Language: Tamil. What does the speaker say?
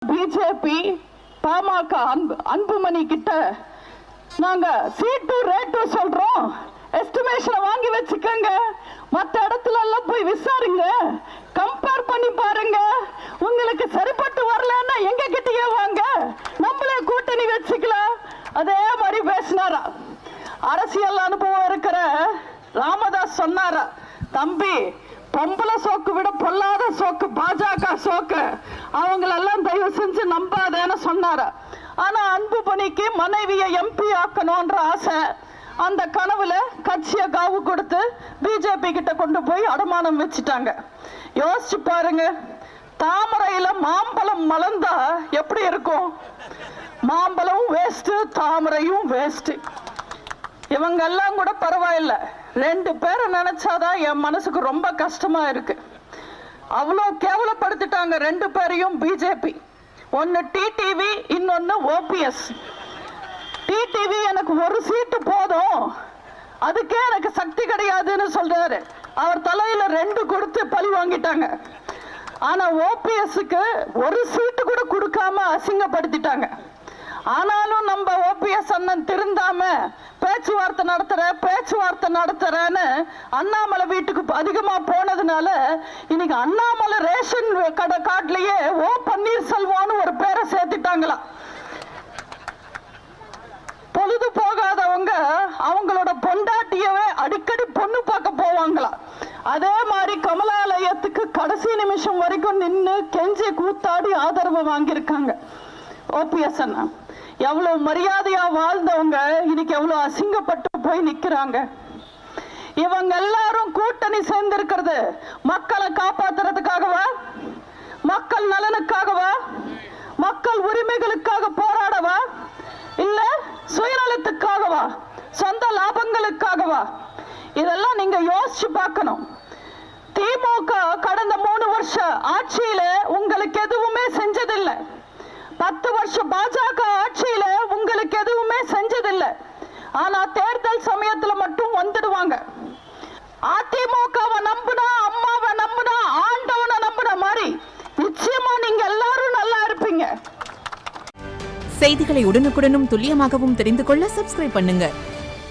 பிஜேபி பாமக அன்புமணி கிட்ட நாங்க சீட்டு ரேட்டு சொல்றோம், எஸ்டிமேஷன் வாங்கி வச்சுக்கோங்க, மற்ற இடத்துல எல்லாம் போய் விசாரிங்க, கம்பேர் பண்ணி பாருங்க, உங்களுக்கு சரிப்பட்டு வரலன்னா எங்க கிட்டயே வாங்க, நம்மளே கூட்டணி வச்சுக்கலாம். அதே மாதிரி பேசினாரா. அரசியல் அனுபவம் இருக்கிற ராமதாஸ் சொன்னாரா, தம்பி பொம்பளை சோக்கு விட பொல்லாத சோக்கு பாஜக சோக்கு, அவங்களெல்லாம் தயவு செஞ்சு நம்பாதேன்னு சொன்னார. ஆனா அன்புமணிக்கு மனைவியை எம்பி ஆக்கணும்ன்ற ஆசை. அந்த கனவுல கட்சியை காவு கொடுத்து பிஜேபி கிட்ட கொண்டு போய் அடமானம் வச்சுட்டாங்க. யோசிச்சு பாருங்க, தாமரையில மாம்பழம் மலர்ந்தா எப்படி இருக்கும்? மாம்பழம் வேஸ்ட், தாமரையும் வேஸ்ட். இவங்க எல்லாம் கூட பரவாயில்ல, ரெண்டு பேரை நினைச்சாதான் என் மனசுக்கு ரொம்ப கஷ்டமா இருக்கு. அவ்வளோ கேவலப்படுத்திட்டாங்க ரெண்டு பேரையும் பிஜேபி. ஒன்னு டிடிவி, இன்னொன்னு ஓபிஎஸ். டிடிவி எனக்கு ஒரு சீட்டு போதும், அதுக்கே எனக்கு சக்தி கிடையாதுன்னு சொல்றாரு. அவர் தலையில ரெண்டு கொடுத்து பழி வாங்கிட்டாங்க. ஆனா ஓபிஎஸ்க்கு ஒரு சீட்டு கூட கொடுக்காம அசிங்கப்படுத்திட்டாங்க. ஆனாலும் நம்ம ஓபிஎஸ் அண்ணன் திருந்தாம பேச்சுவார்த்தை நடத்துறேன்னு அண்ணாமலை வீட்டுக்கு அதிகமா போனதுனால இன்னைக்கு அண்ணாமலை ரேஷன் கடை கார்டுலயே ஓ பன்னீர்செல்வம்னு ஒரு பேரை சேர்த்துட்டாங்களா. பொழுது போகாதவங்க அவங்களோட பொண்டாட்டியவே அடிக்கடி பொண்ணு பார்க்க போவாங்களா. அதே மாதிரி கமலாலயத்துக்கு கடைசி நிமிஷம் வரைக்கும் நின்று கெஞ்சி கூத்தாடி ஆதரவு வாங்கியிருக்காங்க ஓபிஎஸ் அண்ணா. எவ்வளவு மரியாதையா வாழ்ந்தவங்க இன்னைக்கு எவ்வளவு அசிங்கப்பட்டு போய் நிக்கிறாங்க. இவங்க எல்லாரும் கூட்டணி சேர்ந்திருக்கிறது மக்களை காப்பாத்துறதுக்காகவா, மக்கள் நலனுக்காகவா, மக்கள் உரிமைகளுக்காக போராடவா, இல்ல சுயநலத்துக்காகவா, சொந்த லாபங்களுக்காகவா? இதெல்லாம் நீங்க யோசிச்சு பார்க்கணும். திமுக கடந்த 3 வருஷ ஆட்சியில உங்களுக்கு எதுவுமே செஞ்சதில்லை. 10 வருஷம் பாஜக ஆட்சியில உங்களுக்கு எதுவுமே செஞ்சதில்லை. ஆனா தேர்தல் சமயத்துல மட்டும் வந்துடுவாங்க. அதிமுகவை நம்புனா, அம்மாவை நம்புனா, ஆண்டவனை நம்புன மாதிரி நிச்சயமா நீங்க எல்லாரும் நல்லா இருப்பீங்க. செய்திகளை உடனுக்குடனும் துல்லியமாகவும் தெரிந்து கொள்ள சப்ஸ்கிரைப் பண்ணுங்க.